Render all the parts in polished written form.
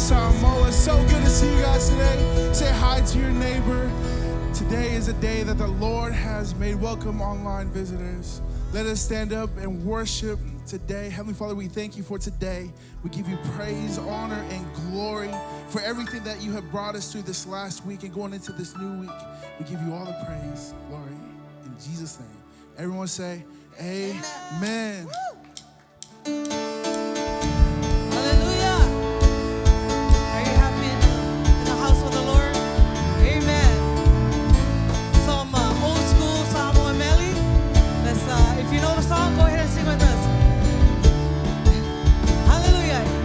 Samoa. So good to see you guys today. Say hi to your neighbor. Today is a day that the Lord has made. Welcome, online visitors. Let us stand up and worship today. Heavenly Father, we thank you for today. We give you praise, honor, and glory for everything that you have brought us through this last week and going into this new week. We give you all the praise, glory, in Jesus' name. Everyone say, amen. If you know the song, go ahead and sing with us. Hallelujah.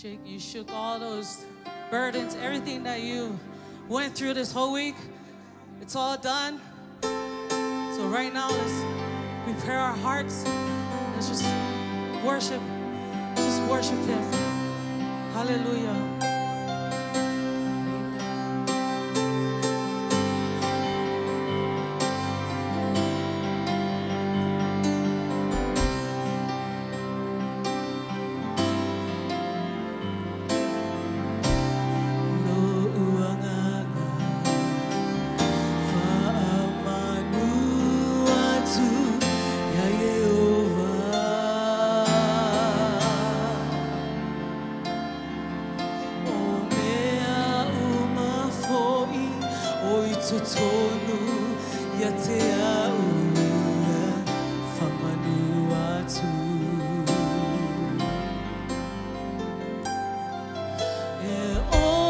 You shook all those burdens, everything that you went through this whole week. It's all done. So right now, let's prepare our hearts. Let's just worship. Just worship Him. Hallelujah. Oh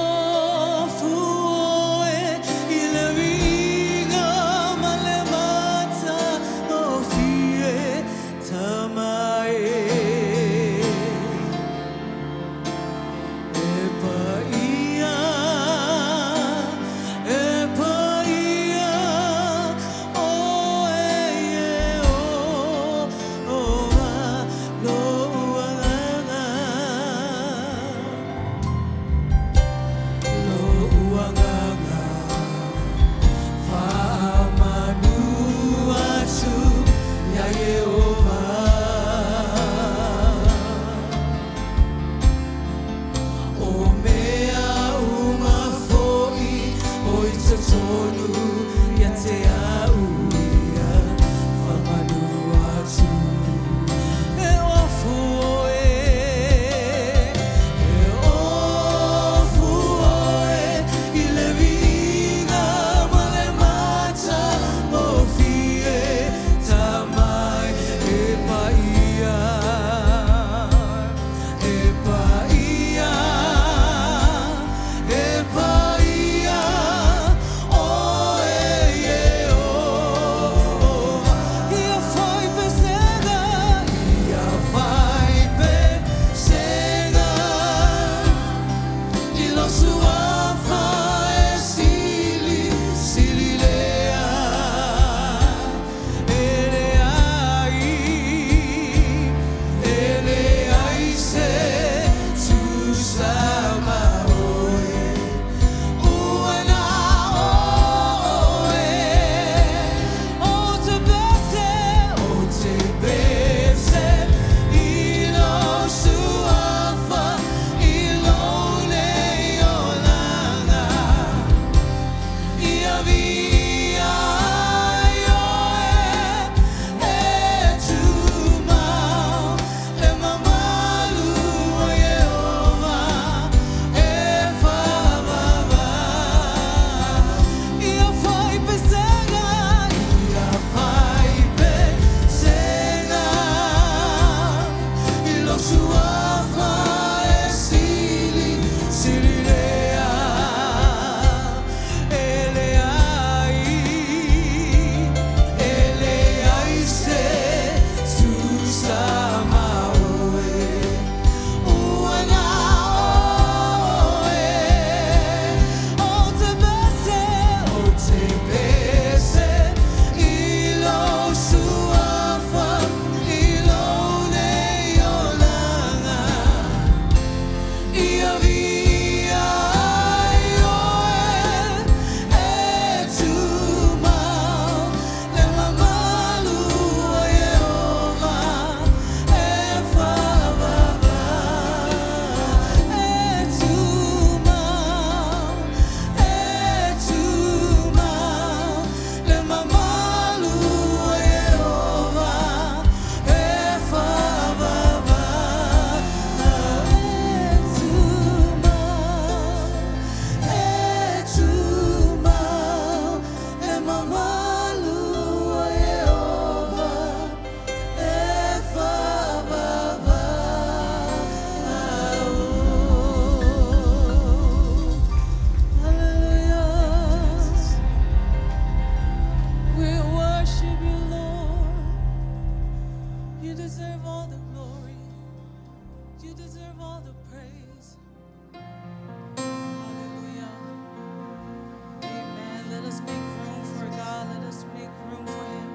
us make room for God. Let us make room for Him.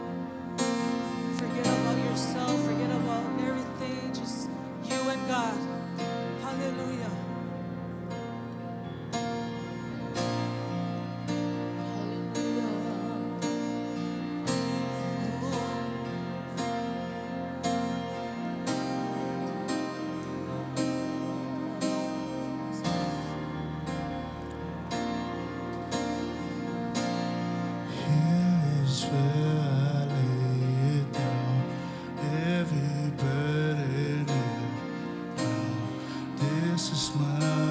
Forget about yourself. Forget about everything. Just you and God. Hallelujah. my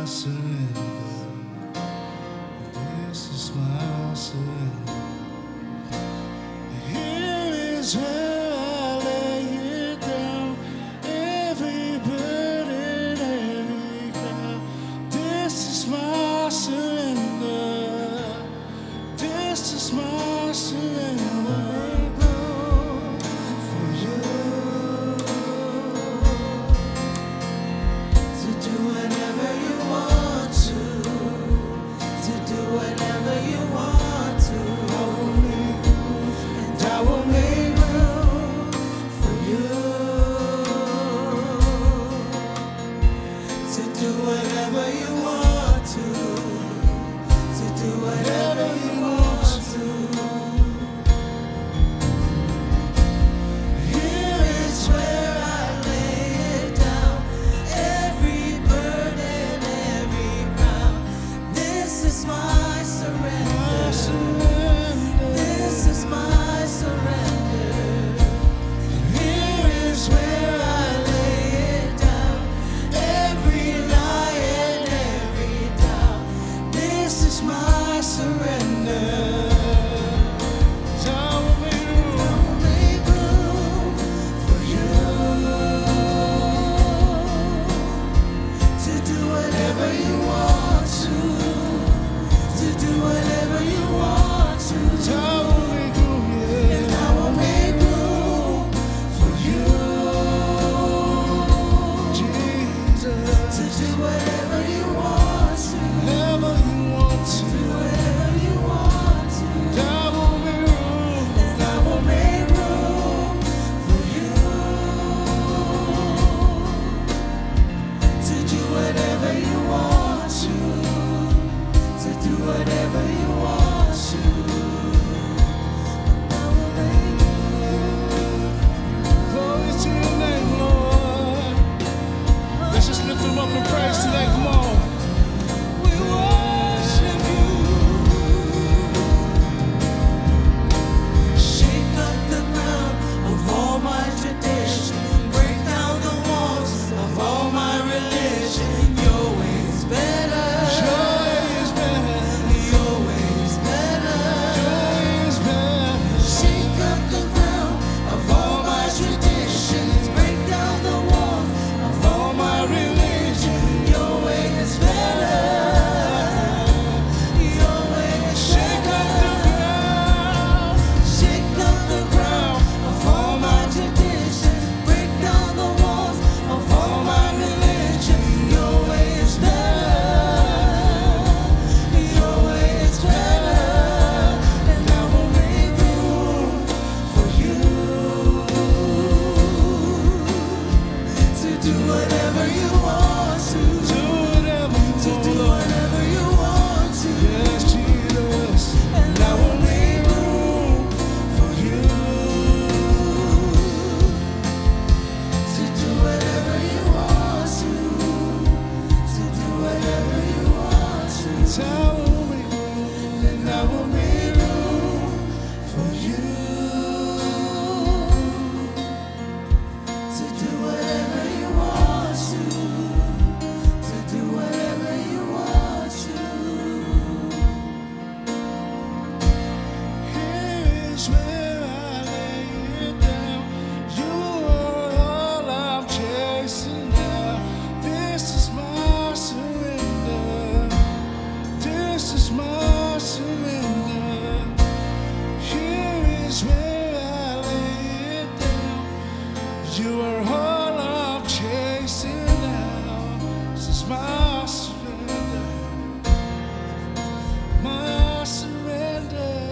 surrender.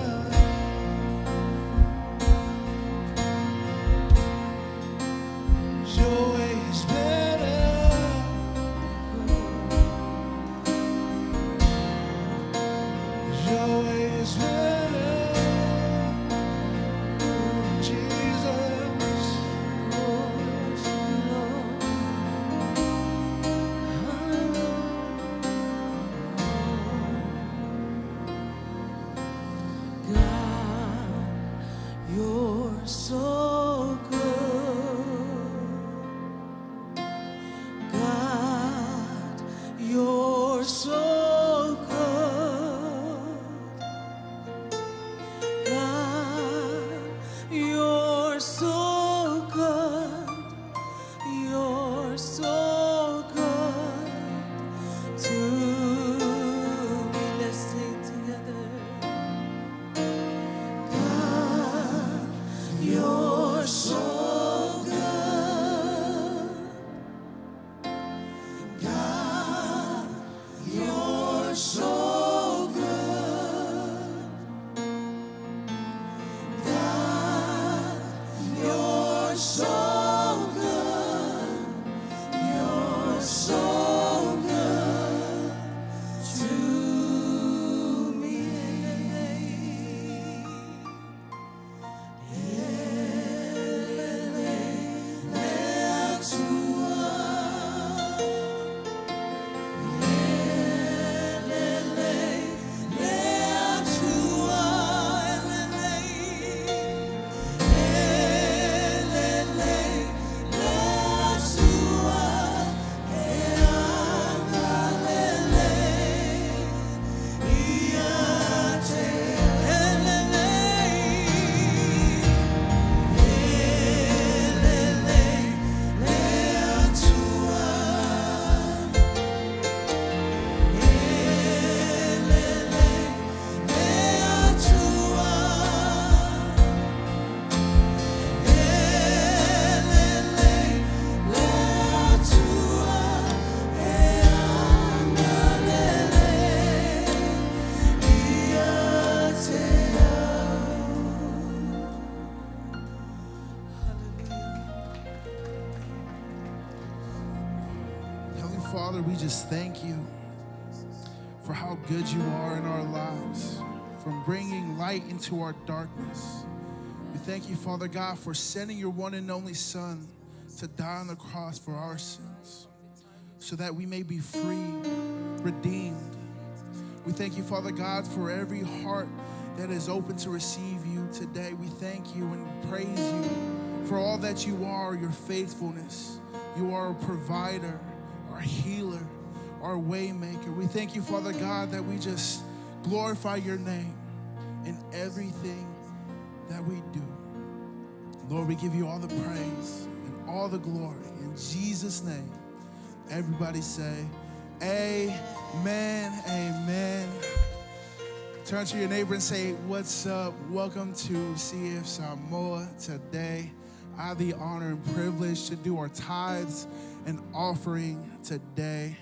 Father, we just thank you for how good you are in our lives, from bringing light into our darkness. We thank you, Father God, for sending your one and only Son to die on the cross for our sins, so that we may be free, redeemed. We thank you, Father God, for every heart that is open to receive you today. We thank you and praise you for all that you are, your faithfulness. You are a provider, our healer, our way maker. We thank you, Father God, that we just glorify your name in everything that we do. Lord, we give you all the praise and all the glory. In Jesus' name, everybody say, amen, amen. Turn to your neighbor and say, what's up? Welcome to CF Samoa. Today, I have the honor and privilege to do our tithes and offering today.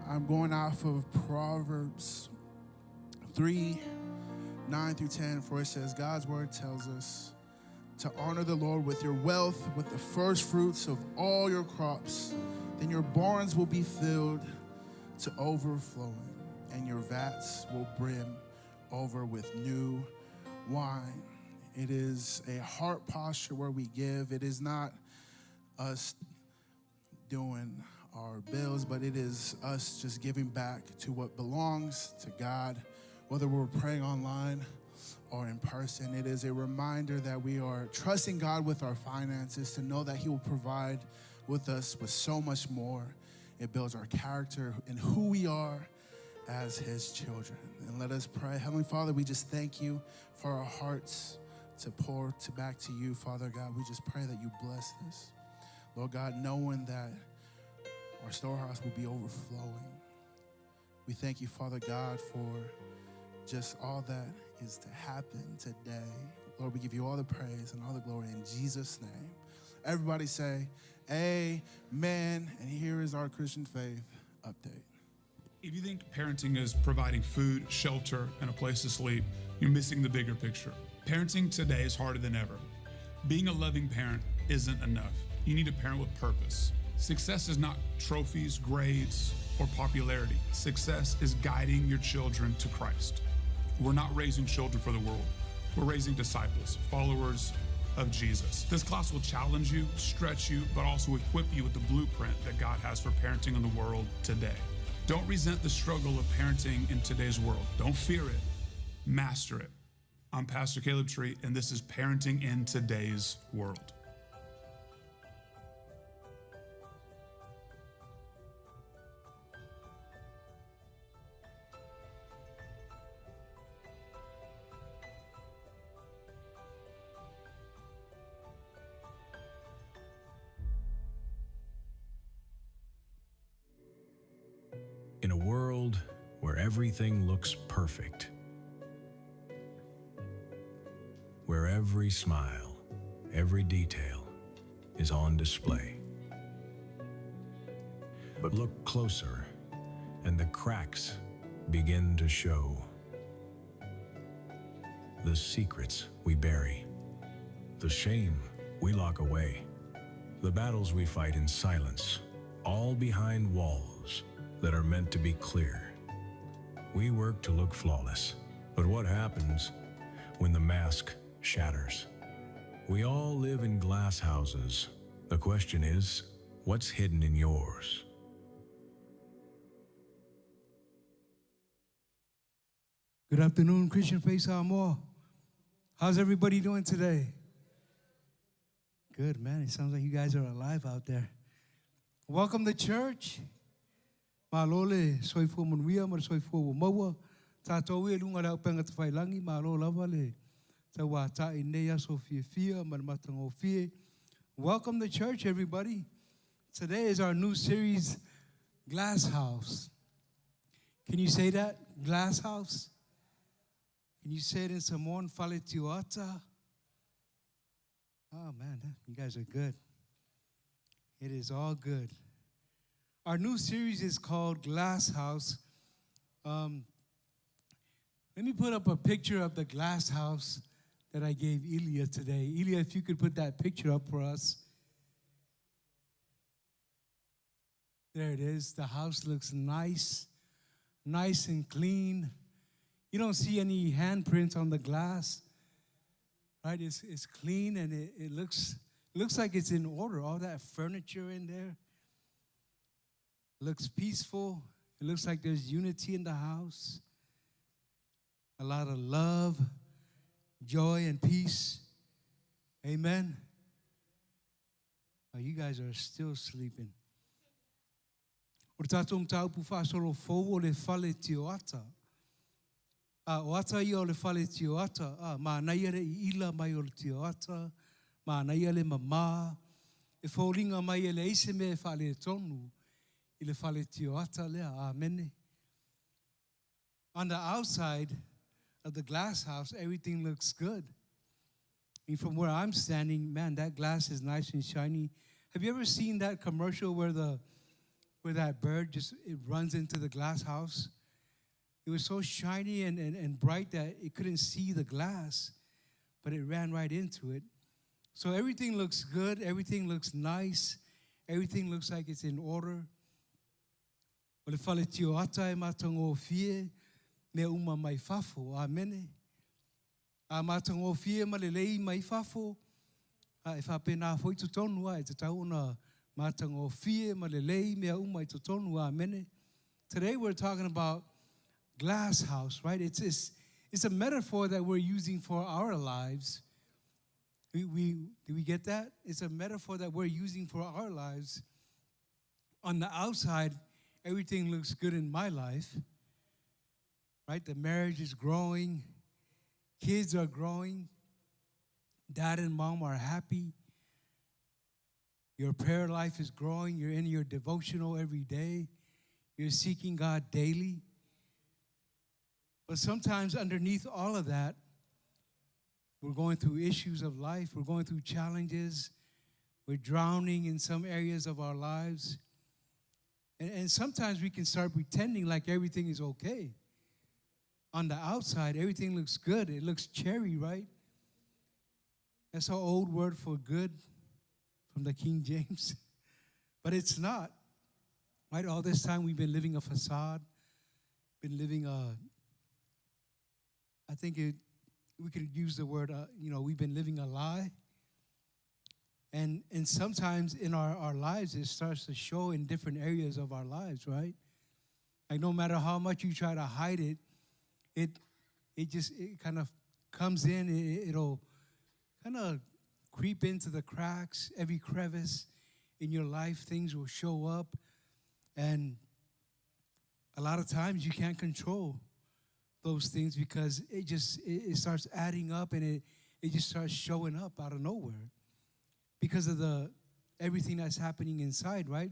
I'm going off of Proverbs 3:9-10, for it says, God's word tells us to honor the Lord with your wealth, with the first fruits of all your crops. Then your barns will be filled to overflowing, and your vats will brim over with new wine. It is a heart posture where we give. It is not us doing our bills, but it is us just giving back to what belongs to God, whether we're praying online or in person. It is a reminder that we are trusting God with our finances, to know that he will provide with us with so much more. It builds our character and who we are as his children. And let us pray. Heavenly Father, we just thank you for our hearts to pour back to you, Father God. We just pray that you bless this. Lord God, knowing that our storehouse will be overflowing. We thank you, Father God, for just all that is to happen today. Lord, we give you all the praise and all the glory in Jesus' name. Everybody say, amen. And here is our Christian faith update. If you think parenting is providing food, shelter, and a place to sleep, you're missing the bigger picture. Parenting today is harder than ever. Being a loving parent isn't enough. You need a parent with purpose. Success is not trophies, grades, or popularity. Success is guiding your children to Christ. We're not raising children for the world. We're raising disciples, followers of Jesus. This class will challenge you, stretch you, but also equip you with the blueprint that God has for parenting in the world today. Don't resent the struggle of parenting in today's world. Don't fear it. Master it. I'm Pastor Caleb Tree, and this is Parenting in Today's World. In a world where everything looks perfect, where every smile, every detail is on display. But look closer, and the cracks begin to show. The secrets we bury, The shame we lock away. The battles we fight in silence, all behind walls that are meant to be clear. We work to look flawless, but what happens when the mask shatters? We all live in glass houses. The question is, what's hidden in yours? Good afternoon, Christian Faith Samoa. How's everybody doing today? Good, man. It sounds like you guys are alive out there. Welcome to church. Malole soifo manuia mar soifo maua. Tato we lunga la penga te failangi malo lava le. Tawa ta inea sofia fia mar matango fie. Welcome to church, everybody. Today is our new series, Glass House. Can you say that? Glass House? Can you say it in Samoan? Faletiota. Oh, man, you guys are good. It is all good. Our new series is called Glass House. Let me put up a picture of the glass house that I gave Ilya today. Ilya, if you could put that picture up for us. There it is. The house looks nice and clean. You don't see any handprints on the glass, right? It's clean and it looks like it's in order. All that furniture in there looks peaceful. It looks like there's unity in the house. A lot of love, joy, and peace. Amen. Oh, you guys are still sleeping. O tatum taupu fa solo fo le fale tioata. O ata ia o le fale tioata. Ma naia le ila mai o le tioata. Ma naia le mama. E fōringa mai e le ise me e fale tonu. I le fale tioata lea. Amen. On the outside of the glass house, everything looks good. And from where I'm standing, man, that glass is nice and shiny. Have you ever seen that commercial where that bird it runs into the glass house? It was so shiny and bright that it couldn't see the glass, but it ran right into it. So everything looks good. Everything looks nice. Everything looks like it's in order. O le fale tio ata e matango fie me uma mai fafo. Amen. A matango fie ma le lei mai fafo. E whapena foi tu tonu e te tau na matango fie ma le lei me uma i tu tonu. Amen. Today we're talking about glass house, right? It's a metaphor that we're using for our lives. Do we get that? It's a metaphor that we're using for our lives. On the outside, everything looks good in my life, right? The marriage is growing. Kids are growing. Dad and mom are happy. Your prayer life is growing. You're in your devotional every day. You're seeking God daily. But sometimes underneath all of that, we're going through issues of life. We're going through challenges. We're drowning in some areas of our lives. And sometimes we can start pretending like everything is okay. On the outside, everything looks good. It looks cherry, right? That's our old word for good from the King James. But it's not. Right? All this time we've been living a facade, been living we could use the word, we've been living a lie. And sometimes in our lives, it starts to show in different areas of our lives, right? Like no matter how much you try to hide it, it kind of comes in. It'll kind of creep into the cracks, every crevice in your life. Things will show up. And a lot of times you can't control those things because it starts adding up and it just starts showing up out of nowhere because of everything that's happening inside, right?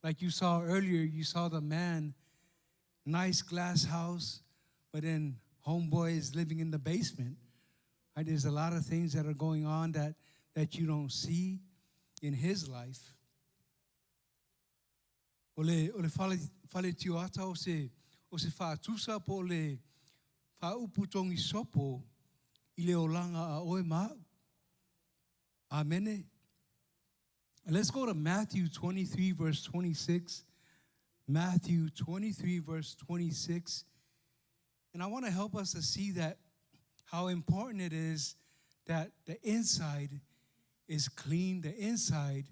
Like you saw earlier, you saw the man, nice glass house, but then homeboy is living in the basement. Right? There's a lot of things that are going on that you don't see in his life. Ole fale tioata o se whātusa po le whauputongi sopo i le olanga a oe mau. Amen. And let's go to Matthew 23, verse 26. Matthew 23, verse 26. And I want to help us to see that how important it is that the inside is clean. The inside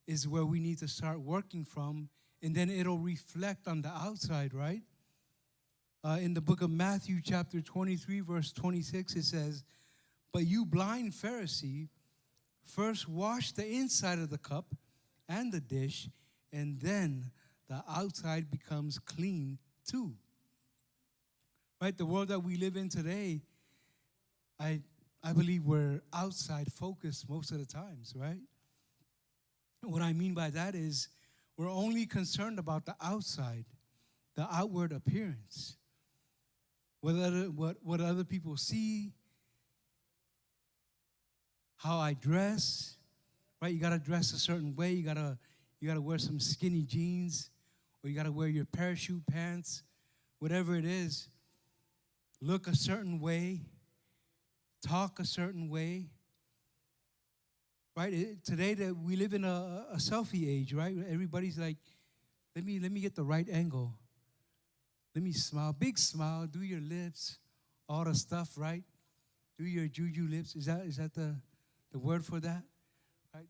is where we need to start working from, and then it'll reflect on the outside, right? In the book of Matthew, chapter 23, verse 26, it says, "But you blind Pharisee, first wash the inside of the cup and the dish, and then the outside becomes clean too." Right? The world that we live in today, I believe we're outside focused most of the times, right? What I mean by that is we're only concerned about the outside, the outward appearance. What other people see, how I dress, right? You gotta dress a certain way. You gotta wear some skinny jeans, or you gotta wear your parachute pants, whatever it is. Look a certain way, talk a certain way, right? Today that we live in a selfie age, right? Everybody's like, let me get the right angle. Let me smile, big smile, do your lips, all the stuff, right? Do your juju lips. Is that the word for that? Right?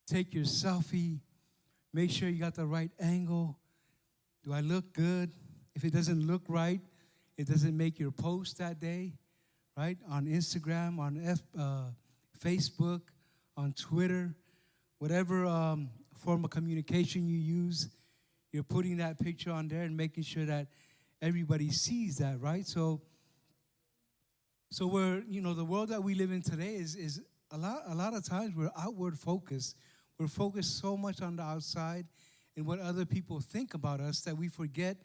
Take your selfie. Make sure you got the right angle. Do I look good? If it doesn't look right, it doesn't make your post that day, right? On Instagram, on Facebook, on Twitter, whatever form of communication you use, you're putting that picture on there and making sure that everybody sees that, right? So we're, the world that we live in today is a lot of times we're outward focused. We're focused so much on the outside and what other people think about us that we forget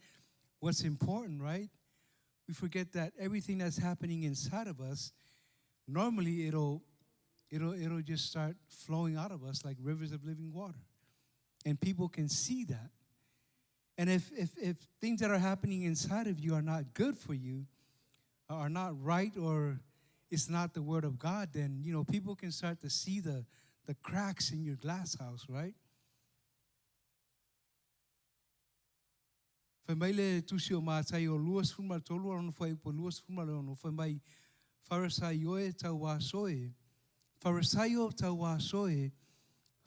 what's important, right? We forget that everything that's happening inside of us, normally it'll just start flowing out of us like rivers of living water. And people can see that. And if things that are happening inside of you are not good for you, are not right, or it's not the word of God, then, people can start to see the cracks in your glass house, right? Whamaile tusi o mātai o luas fuma tolu anu whai po luas fuma anu whamai Pharisaioe tau wāsoe. Pharisaio tau wāsoe.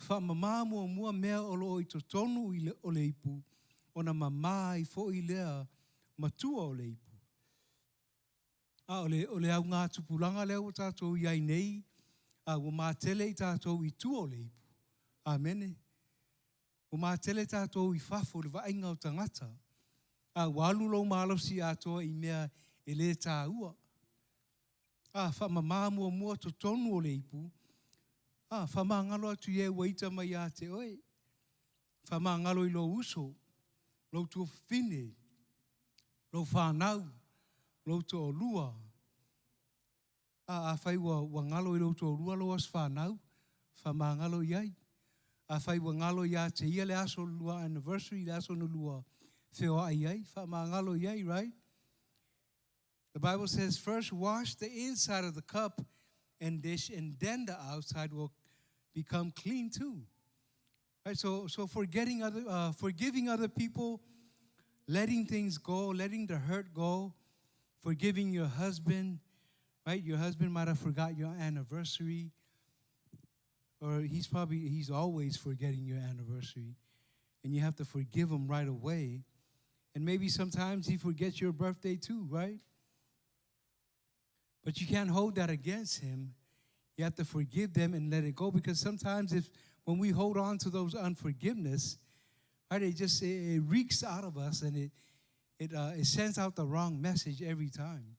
Whamamā mua mea olo i to tonu o le ipu. Ona mamā I fo I lea matua o le ipu. O le au ngā tupulanga leo tātou iai nei. O mātele I tātou I tu o le ipu. Amene. O mātele tātou I whafo le vainga o tangata. Walu lo malosi atoa I mea e le tā ua. Whamamā mua to tonu o le ipu. Whamangalo atu ye waita mai a te oe. Whamangalo I lo uso. Lo tu fine. Lo whanau. Lo to o lua. Whai wa ngalo I lo to o lua lo as whanau. Whamangalo iai. Whai wa ngalo ia te ia le aso lua anniversary, le aso no lua. Right? The Bible says, first wash the inside of the cup and dish, and then the outside will become clean too. Right? So forgiving other people, letting things go, letting the hurt go, forgiving your husband, right? Your husband might have forgot your anniversary, or he's always forgetting your anniversary, and you have to forgive him right away. And maybe sometimes he forgets your birthday too, right? But you can't hold that against him. You have to forgive them and let it go, because sometimes when we hold on to those unforgiveness, right, it reeks out of us, and it sends out the wrong message every time.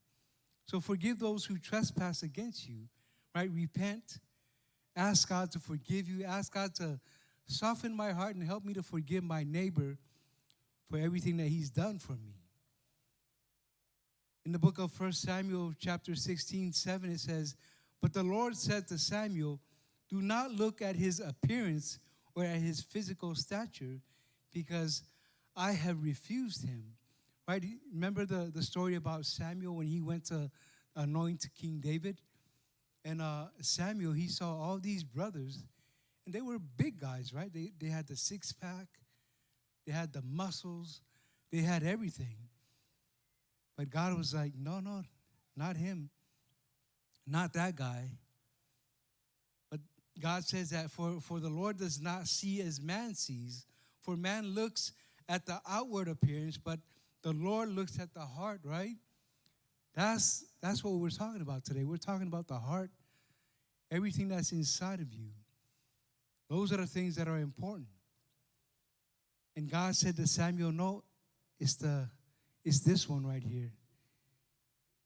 So forgive those who trespass against you, right? Repent. Ask God to forgive you. Ask God to soften my heart and help me to forgive my neighbor for everything that he's done for me. In the book of 1 Samuel chapter 16:7, it says, "But the Lord said to Samuel, do not look at his appearance or at his physical stature, because I have refused him." Right? Remember the story about Samuel when he went to anoint King David? And Samuel, he saw all these brothers, and they were big guys, right? They had the six-pack, they had the muscles, they had everything. But God was like, no, not him, not that guy. But God says that for the Lord does not see as man sees. For man looks at the outward appearance, but the Lord looks at the heart, right? That's what we're talking about today. We're talking about the heart, everything that's inside of you. Those are the things that are important. And God said to Samuel, no, it's this one right here.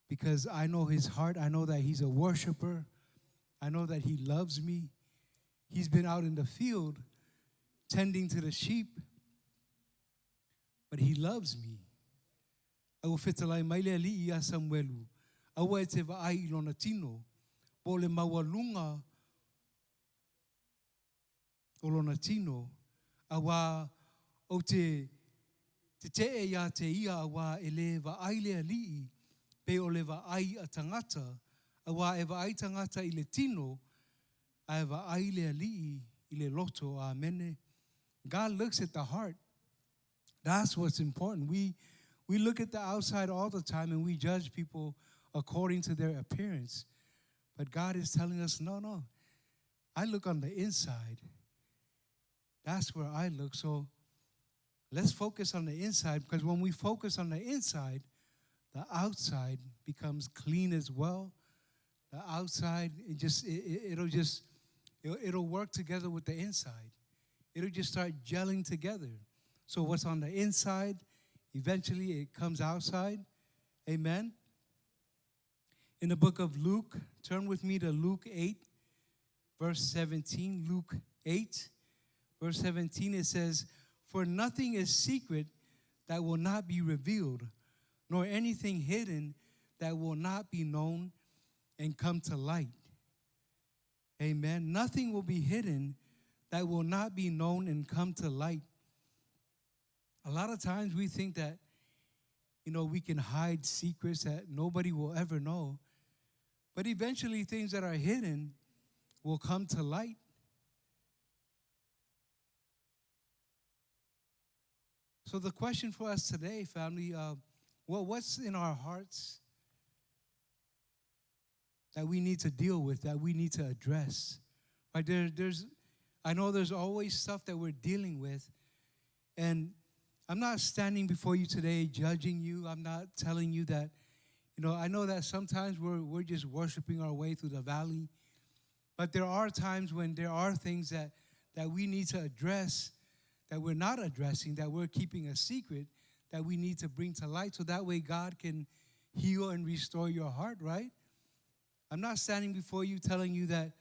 Because I know his heart. I know that he's a worshiper. I know that he loves me. He's been out in the field tending to the sheep, but he loves me. Au fetalai maile ali ia Samuelu. Au e te vaai ilona tino. Po le mawalunga o lona tino. Awa o te e ia te ia awa e le vaai le ali. Pe o le vaai a tangata. Awa e vaai tangata I le tino. A e vaai le ali I le loto. Amen. God looks at the heart. That's what's important. We look at the outside all the time and we judge people according to their appearance. But God is telling us, no. I look on the inside. That's where I look. So let's focus on the inside, because when we focus on the inside, the outside becomes clean as well. The outside, it'll work together with the inside. It'll just start gelling together. So what's on the inside, eventually it comes outside. Amen. In the book of Luke, turn with me to Luke 8, verse 17. Luke 8, verse 17, it says, "For nothing is secret that will not be revealed, nor anything hidden that will not be known and come to light." Amen. Nothing will be hidden that will not be known and come to light. A lot of times we think that, we can hide secrets that nobody will ever know. But eventually things that are hidden will come to light. So the question for us today, family, what's in our hearts that we need to deal with, that we need to address? Right? I know there's always stuff that we're dealing with, and I'm not standing before you today judging you. I'm not telling you that, I know that sometimes we're just worshiping our way through the valley, but there are times when there are things that we need to address that we're not addressing, that we're keeping a secret, that we need to bring to light, so that way God can heal and restore your heart, right? I'm not standing before you telling you that,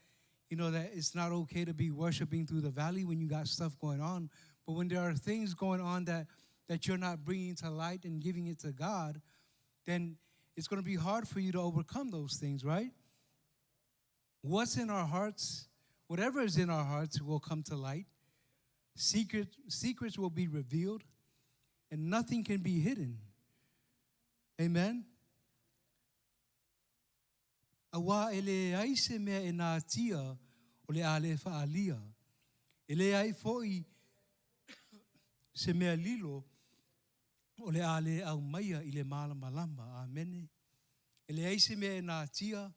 that it's not okay to be worshiping through the valley when you got stuff going on. But when there are things going on that you're not bringing to light and giving it to God, then it's going to be hard for you to overcome those things, right? What's in our hearts, whatever is in our hearts will come to light. Secrets will be revealed, and nothing can be hidden. Amen. Awa ele ai se mea e nā tia o le ale whaalia. Ele ai foi se mea lilo o le ale au maia I le malamalama. Amene. Ele ai se mea e nā tia,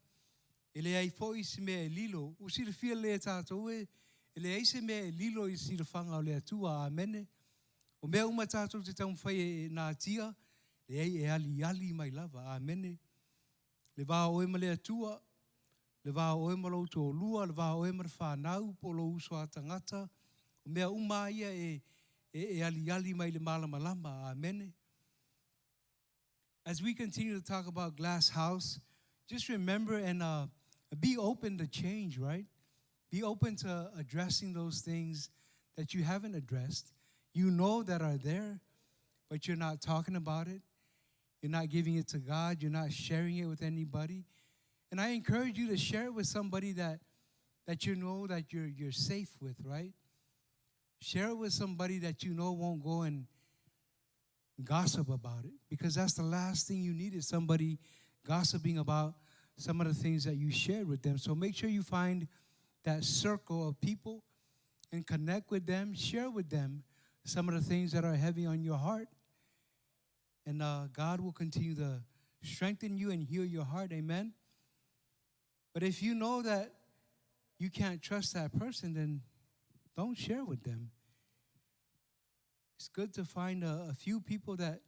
ele ai foi se mea e lilo. O sira fia le tātou e, ele ai se mea e lilo I sira whanga o le atua. Amene. O mea uma tātou te taum whai e nā tia, le ai e ali mai lava. Amene. Le vā oe ma le atua, le vā oe ma lau tō lua, le vā oe ma whānau po lo uso a tangata. O mea uma ia e ali mai le malamalama. Amen. As we continue to talk about Glass House, just remember and be open to change, right? Be open to addressing those things that you haven't addressed. You know that are there, but you're not talking about it. You're not giving it to God. You're not sharing it with anybody. And I encourage you to share it with somebody that you know that you're safe with, right? Share it with somebody that you know won't go and gossip about it, because that's the last thing you need is somebody gossiping about some of the things that you shared with them. So make sure you find that circle of people and connect with them, share with them some of the things that are heavy on your heart. And God will continue to strengthen you and heal your heart. Amen. But if you know that you can't trust that person, then don't share with them. It's good to find a few people that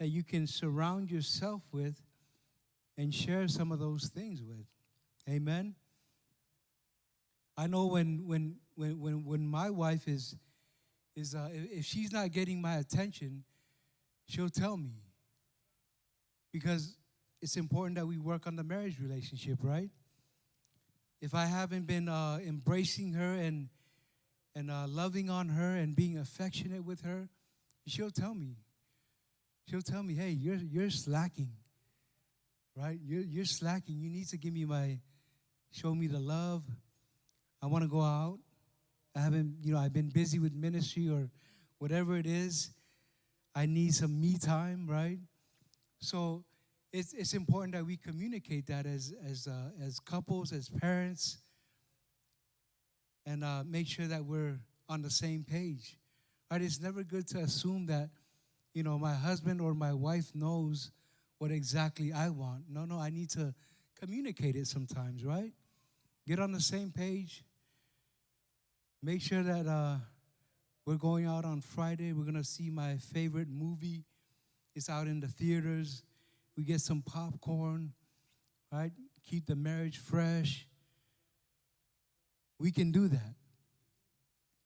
you can surround yourself with and share some of those things with. Amen. I know when my wife is if she's not getting my attention, she'll tell me, because it's important that we work on the marriage relationship, right? If I haven't been embracing her and loving on her and being affectionate with her, she'll tell me. She'll tell me, hey, you're slacking, right? You're slacking. You need to give me show me the love. I want to go out. I've been busy with ministry or whatever it is. I need some me time, right? So it's important that we communicate that as couples, as parents, and make sure that we're on the same page, right? It's never good to assume that, my husband or my wife knows what exactly I want. No, I need to communicate it sometimes, right? Get on the same page. Make sure that we're going out on Friday. We're going to see my favorite movie. It's out in the theaters. We get some popcorn, right? Keep the marriage fresh. We can do that.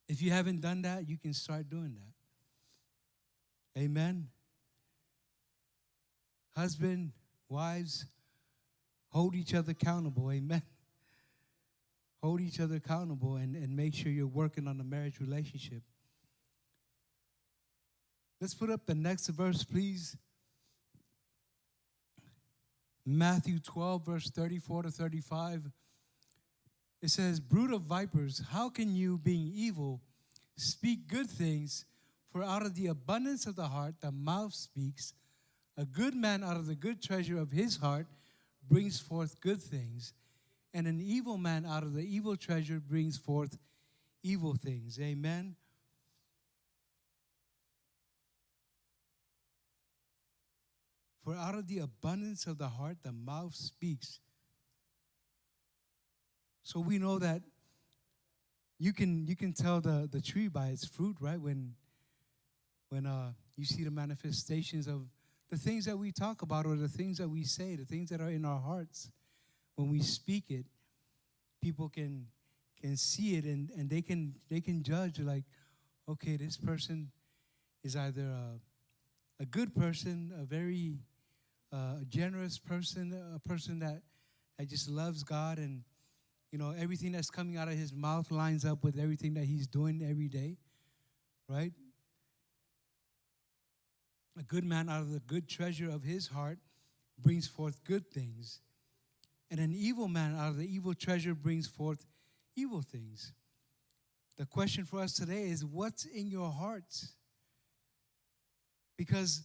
If you haven't done that, you can start doing that. Amen. Husband, wives, hold each other accountable. Amen. Hold each other accountable and make sure you're working on the marriage relationship. Let's put up the next verse, please. Matthew 12, verse 34 to 35. It says, brood of vipers, how can you, being evil, speak good things? For out of the abundance of the heart, the mouth speaks. A good man out of the good treasure of his heart brings forth good things. And an evil man out of the evil treasure brings forth evil things. Amen. For out of the abundance of the heart, the mouth speaks. So we know that you can tell the tree by its fruit, right? When you see the manifestations of the things that we talk about or the things that we say, the things that are in our hearts. When we speak it, people can see it and they can judge, like, okay, this person is either a good person, a very generous person, a person that just loves God, and everything that's coming out of his mouth lines up with everything that he's doing every day, right? A good man out of the good treasure of his heart brings forth good things. And an evil man out of the evil treasure brings forth evil things. The question for us today is, what's in your hearts? Because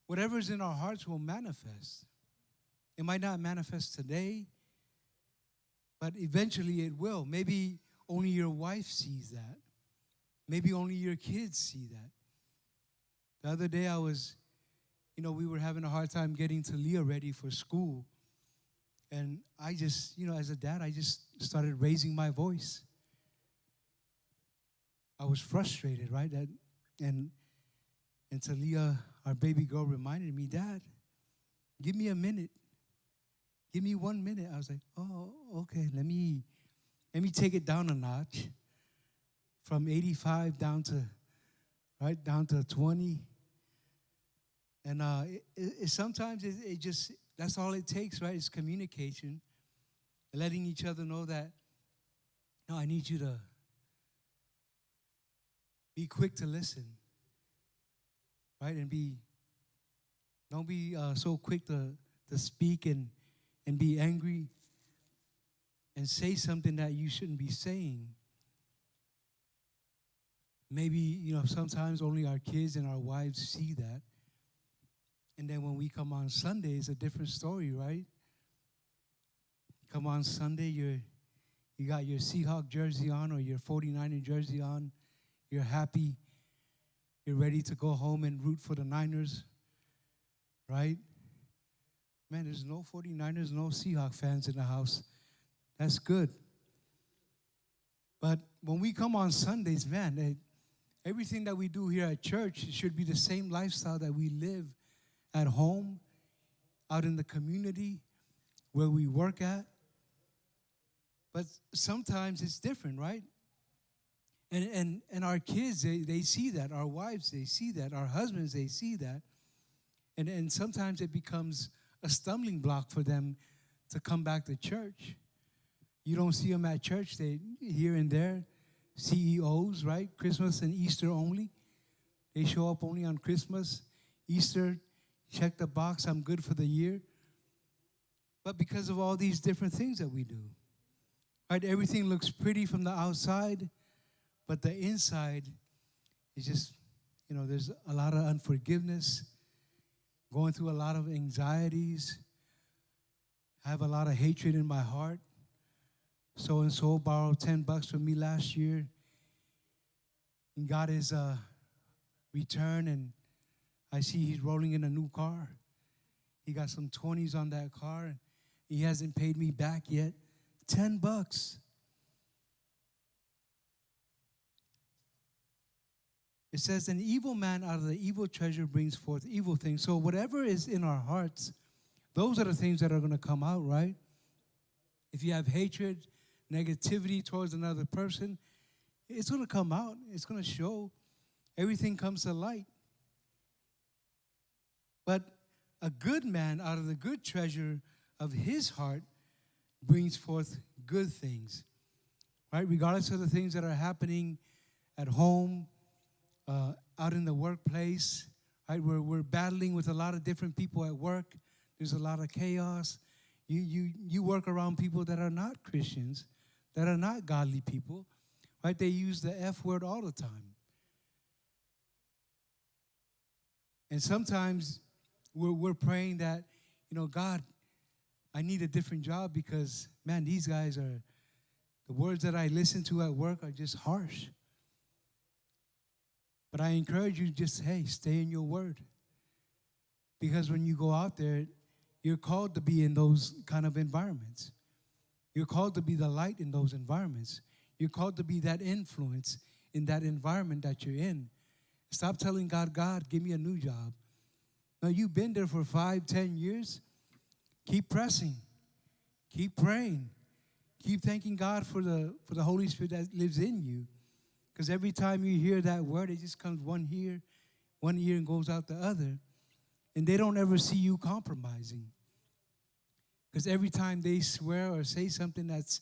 whatever's in our hearts will manifest. It might not manifest today, but eventually it will. Maybe only your wife sees that. Maybe only your kids see that. The other day we were having a hard time getting to Leah ready for school. And I just, as a dad, I just started raising my voice. I was frustrated, right? And Talia, our baby girl, reminded me, Dad, give me a minute. Give me 1 minute. I was like, oh, okay, let me take it down a notch from 85 down to 20. And sometimes it just, that's all it takes, right? It's communication. Letting each other know that, no, I need you to be quick to listen, right? And don't be so quick to speak and be angry and say something that you shouldn't be saying. Maybe, sometimes only our kids and our wives see that. And then when we come on Sunday, it's a different story, right? come on Sunday, you got your Seahawk jersey on or your 49er jersey on. You're happy. You're ready to go home and root for the Niners, right? Man, there's no 49ers, no Seahawk fans in the house. That's good. But when we come on Sundays, man, everything that we do here at church should be the same lifestyle that we live at home, out in the community, where we work at. But sometimes it's different, right? And our kids, they see that. Our wives, they see that. Our husbands, they see that. And sometimes it becomes a stumbling block for them to come back to church. You don't see them at church. They here and there, CEOs, right? Christmas and Easter only. They show up only on Christmas, Easter, check the box, I'm good for the year. But because of all these different things that we do, right? Everything looks pretty from the outside, but the inside is just, there's a lot of unforgiveness, going through a lot of anxieties. I have a lot of hatred in my heart. So-and-so borrowed $10 from me last year and got his return, and I see he's rolling in a new car. He got some 20s on that car, and he hasn't paid me back yet. $10. It says, an evil man out of the evil treasure brings forth evil things. So whatever is in our hearts, those are the things that are going to come out, right? If you have hatred, negativity towards another person, it's going to come out. It's going to show. Everything comes to light. But a good man out of the good treasure of his heart brings forth good things, right? Regardless of the things that are happening at home, out in the workplace, right? We're battling with a lot of different people at work. There's a lot of chaos. You work around people that are not Christians, that are not godly people, right? They use the F word all the time. And sometimes we're praying that, God, I need a different job because, man, these guys are, the words that I listen to at work are just harsh. But I encourage you just, hey, stay in your word. Because when you go out there, you're called to be in those kind of environments. You're called to be the light in those environments. You're called to be that influence in that environment that you're in. Stop telling God, give me a new job. No, you've been there for 5, 10 years. Keep pressing. Keep praying. Keep thanking God for the Holy Spirit that lives in you. Because every time you hear that word, it just comes one ear and goes out the other. And they don't ever see you compromising. Because every time they swear or say something that's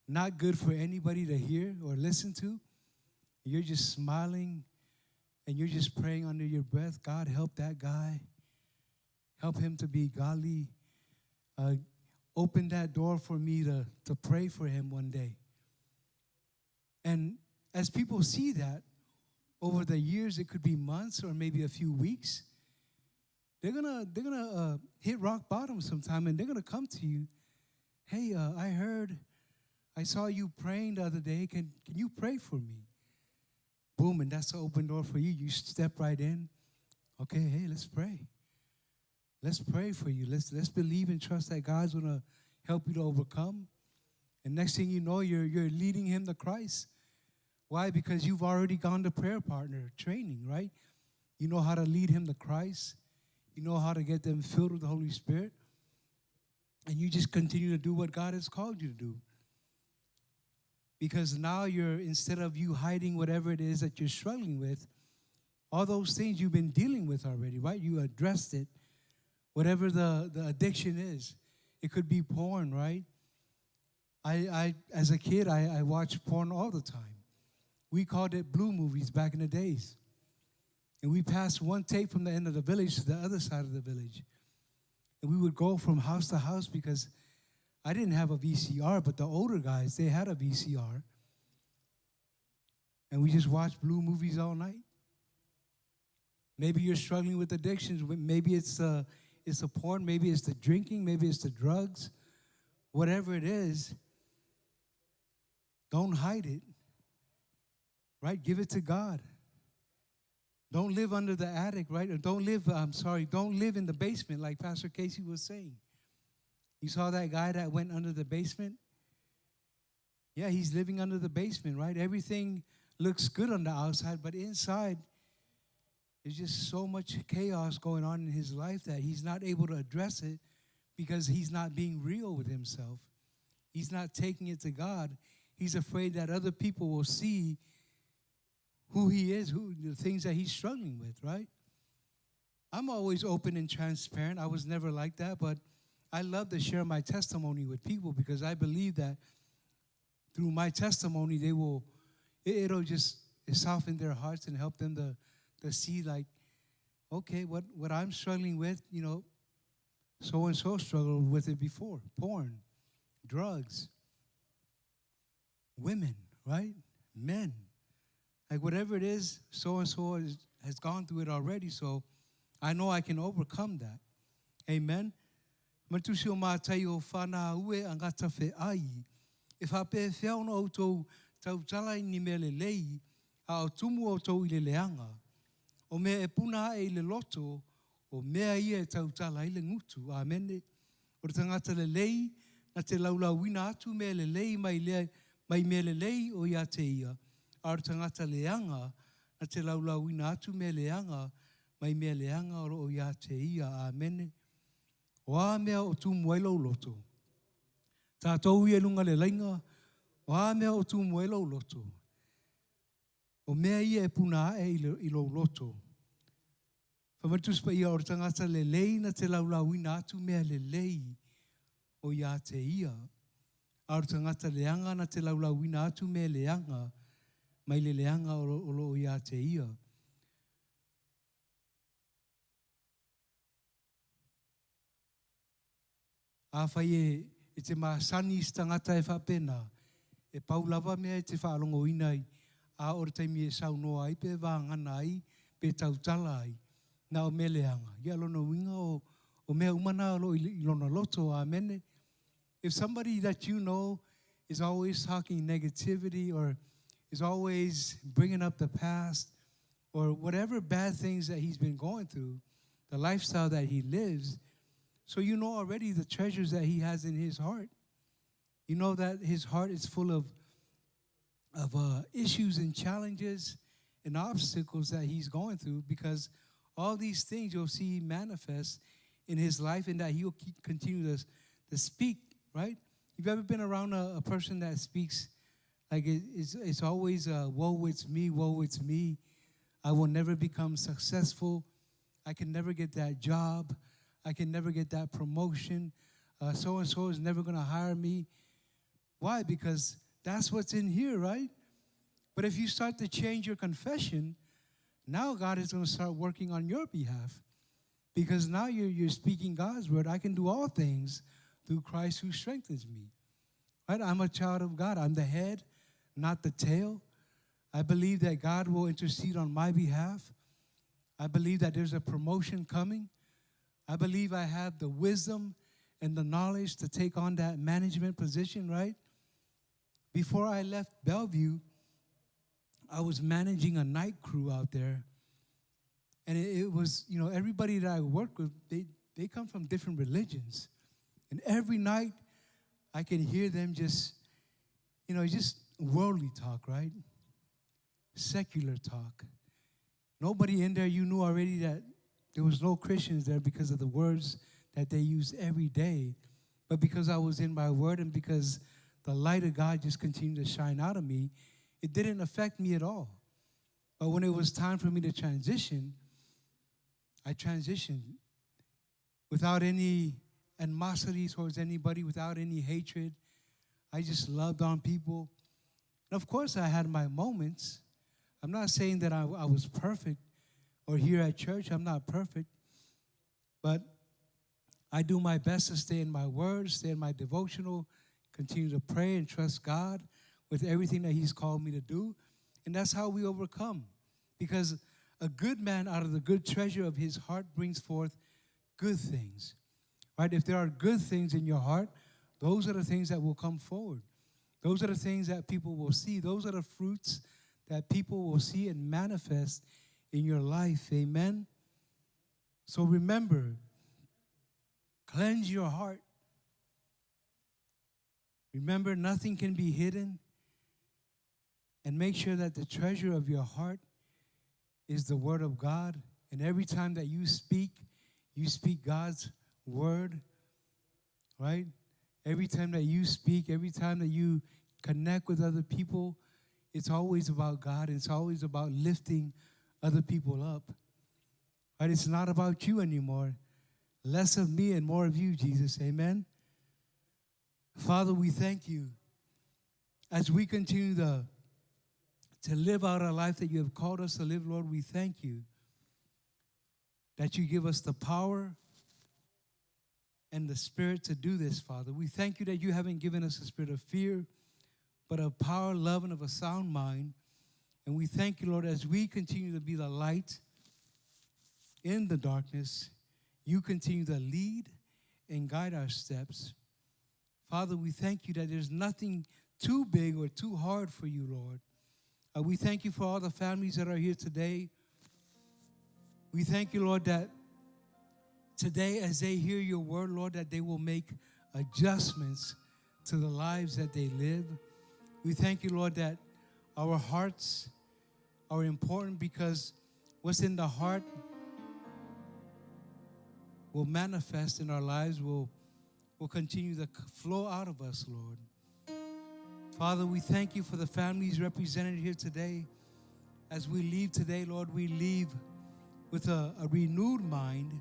not good for anybody to hear or listen to, you're just smiling and you're just praying under your breath, God, help that guy. Help him to be godly. Open that door for me to pray for him one day. And as people see that, over the years, it could be months or maybe a few weeks, they're gonna hit rock bottom sometime, and they're gonna come to you. Hey, I saw you praying the other day. Can you pray for me? Boom, and that's the open door for you. You step right in. Okay, hey, let's pray. Let's pray for you. Let's believe and trust that God's gonna help you to overcome. And next thing you know, you're leading him to Christ. Why? Because you've already gone to prayer partner training, right? You know how to lead him to Christ. You know how to get them filled with the Holy Spirit. And you just continue to do what God has called you to do. Because now instead of you hiding whatever it is that you're struggling with, all those things you've been dealing with already, right? You addressed it. Whatever the addiction is. It could be porn, right? I as a kid, I watched porn all the time. We called it blue movies back in the days. And we passed one tape from the end of the village to the other side of the village. And we would go from house to house because I didn't have a VCR, but the older guys, they had a VCR. And we just watched blue movies all night. Maybe you're struggling with addictions. Maybe it's the porn. Maybe it's the drinking. Maybe it's the drugs. whatever it is, don't hide it, right? Give it to God. Don't live under the attic, right? Or don't live in the basement like Pastor Casey was saying. You saw that guy that went under the basement? Yeah, he's living under the basement, right? Everything looks good on the outside, but inside, there's just so much chaos going on in his life that he's not able to address it because he's not being real with himself. He's not taking it to God. He's afraid that other people will see who he is, the things that he's struggling with, right? I'm always open and transparent. I was never like that, but I love to share my testimony with people because I believe that through my testimony, it'll just soften their hearts and help them to see, like, okay, what I'm struggling with, so-and-so struggled with it before. Porn, drugs, women, right? Men. Like whatever it is, so-and-so has gone through it already, so I know I can overcome that. Amen? Matusi o mātai o whana ue angata whe ai. E whape whiauna o tau talai ni me le lei, a o tumu o tau i le leanga. O mea e puna e le loto, o mea ia e tau tala i le ngutu. Amene. O tangata le lei, na te laulauina atu me le lei mai me le lei o ia te ia. A tangata leanga, na te laulauina atu me leanga, mai me leanga o ia te ia. Amene. O a mea o tumu e loto. Tātou i e lunga le lainga, o a mea o tumu e loto. O mea ia e puna e i loto. Whamatus pa ia o tangata le lei na te laulauina atu mea le lei o ia te ia. A o tangata leanga na te laulauina atu mea leanga, mai le leanga o lo ia te ia. A whai e te maasani stangata e whapena, e paulawa mea e te whaalongo inai, a ora taimi e saunoa ai, pe vāngana ai, pe tautala ai, na o meleanga. Ia lono winga o mea umana lo i lona loto, amene. If somebody that you know is always talking negativity or is always bringing up the past or whatever bad things that he's been going through, the lifestyle that he lives, so you know already the treasures that he has in his heart. You know that his heart is full of issues and challenges and obstacles that he's going through, because all these things you'll see manifest in his life, and that he'll continue to speak, right? You've ever been around a person that speaks like it's always woe it's me, I will never become successful, I can never get that job, I can never get that promotion, so-and-so is never going to hire me. Why? Because that's what's in here, right? But if you start to change your confession, now God is going to start working on your behalf, because now you're speaking God's word. I can do all things through Christ who strengthens me. Right? I'm a child of God. I'm the head, not the tail. I believe that God will intercede on my behalf. I believe that there's a promotion coming. I believe I have the wisdom and the knowledge to take on that management position, right? Before I left Bellevue, I was managing a night crew out there. And it was, everybody that I work with, they come from different religions. And every night, I can hear them just worldly talk, right? Secular talk. Nobody in there, you knew already that there was no Christians there because of the words that they used every day. But because I was in my word and because the light of God just continued to shine out of me, it didn't affect me at all. But when it was time for me to transition, I transitioned without any animosity towards anybody, without any hatred. I just loved on people. And of course, I had my moments. I'm not saying that I was perfect, or here at church, I'm not perfect. But I do my best to stay in my word, stay in my devotional, continue to pray and trust God with everything that he's called me to do. And that's how we overcome. Because a good man out of the good treasure of his heart brings forth good things. Right? If there are good things in your heart, those are the things that will come forward. Those are the things that people will see. Those are the fruits that people will see and manifest in your life. Amen. So remember, cleanse your heart. Remember, nothing can be hidden. And make sure that the treasure of your heart is the word of God. And every time that you speak God's word, right? Every time that you speak, every time that you connect with other people, it's always about God. It's always about lifting other people up. Right? It's not about you anymore. Less of me and more of you, Jesus. Amen. Father, we thank you as we continue to live out our life that you have called us to live, Lord. We thank you that you give us the power and the spirit to do this, Father. We thank you that you haven't given us a spirit of fear, but of power, love, and of a sound mind. And we thank you, Lord, as we continue to be the light in the darkness, you continue to lead and guide our steps. Father, we thank you that there's nothing too big or too hard for you, Lord. We thank you for all the families that are here today. We thank you, Lord, that today as they hear your word, Lord, that they will make adjustments to the lives that they live. We thank you, Lord, that our hearts are important because what's in the heart will manifest in our lives, will continue to flow out of us, Lord. Father, we thank you for the families represented here today. As we leave today, Lord, we leave with a renewed mind,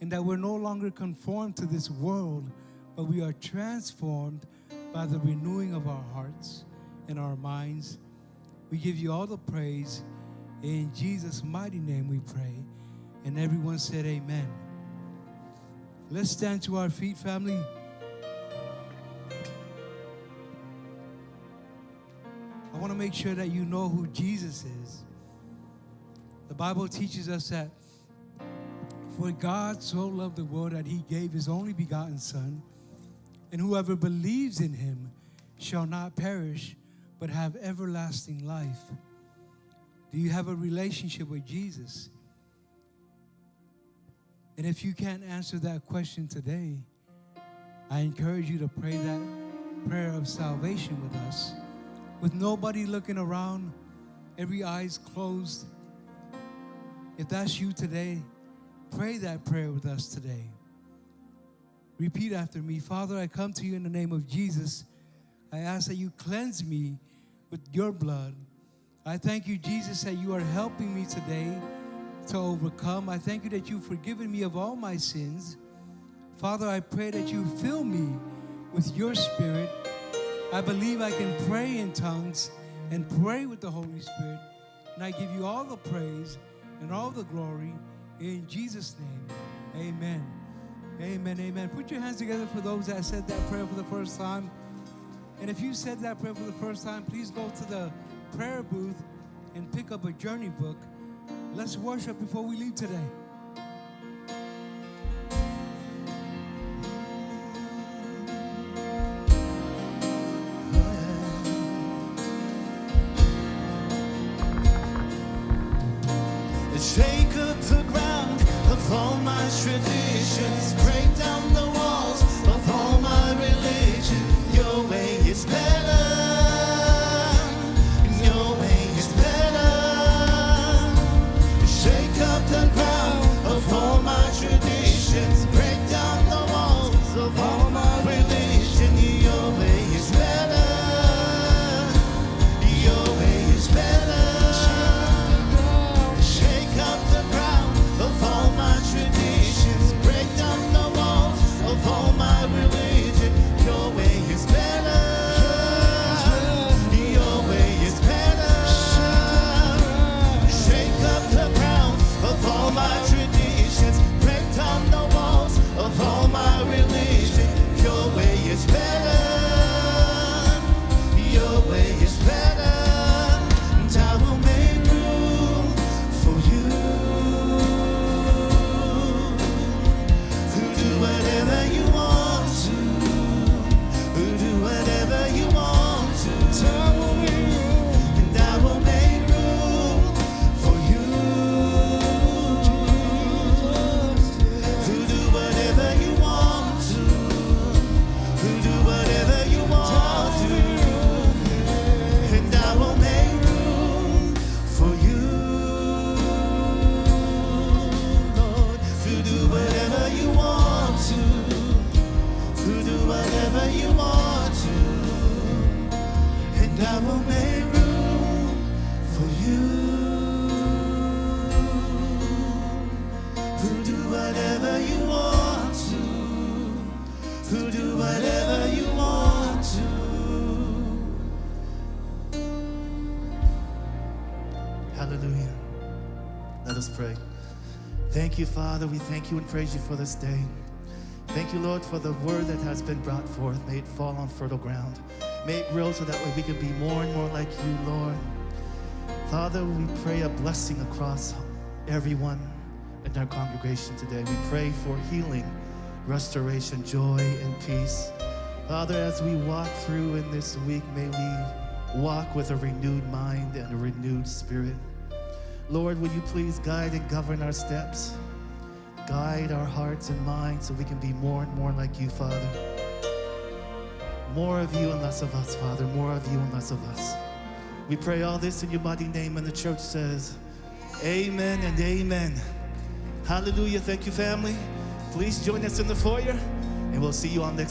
and that we're no longer conformed to this world, but we are transformed by the renewing of our hearts and our minds. We give you all the praise. In Jesus' mighty name we pray. And everyone said amen. Let's stand to our feet, family. I want to make sure that you know who Jesus is. The Bible teaches us that for God so loved the world that he gave his only begotten Son, and whoever believes in him shall not perish, but have everlasting life. Do you have a relationship with Jesus? And if you can't answer that question today, I encourage you to pray that prayer of salvation with us, with nobody looking around, every eye's closed. If that's you today, pray that prayer with us today. Repeat after me. Father, I come to you in the name of Jesus. I ask that you cleanse me with your blood. I thank you, Jesus, that you are helping me today to overcome. I thank you that you've forgiven me of all my sins. Father, I pray that you fill me with your spirit. I believe I can pray in tongues and pray with the Holy Spirit. And I give you all the praise and all the glory in Jesus' name. Amen. Amen, amen. Put your hands together for those that said that prayer for the first time. And if you said that prayer for the first time, please go to the prayer booth and pick up a journey book. Let's worship before we leave today. Shake up the ground of all my traditions, break down the walls of all my religion. Your way is better, your way is better. Shake up the ground of all my traditions, break down the walls of all my religion. Your way is better, your way is better. Shake up the ground of all my traditions, break down the walls whatever you want to, and I will make room for you. Who do whatever you want to, who do whatever you want to. Hallelujah. Let us pray. Thank you, Father. We thank you and praise you for this day. Thank you, Lord, for the word that has been brought forth. May it fall on fertile ground. May it grow so that way we can be more and more like you, Lord. Father, we pray a blessing across everyone in our congregation today. We pray for healing, restoration, joy, and peace. Father, as we walk through in this week, may we walk with a renewed mind and a renewed spirit. Lord, will you please guide and govern our steps? Guide our hearts and minds so we can be more and more like you, Father. More of you and less of us, Father. More of you and less of us. We pray all this in your mighty name, and the church says, amen and amen. Hallelujah. Thank you, family. Please join us in the foyer, and we'll see you on next.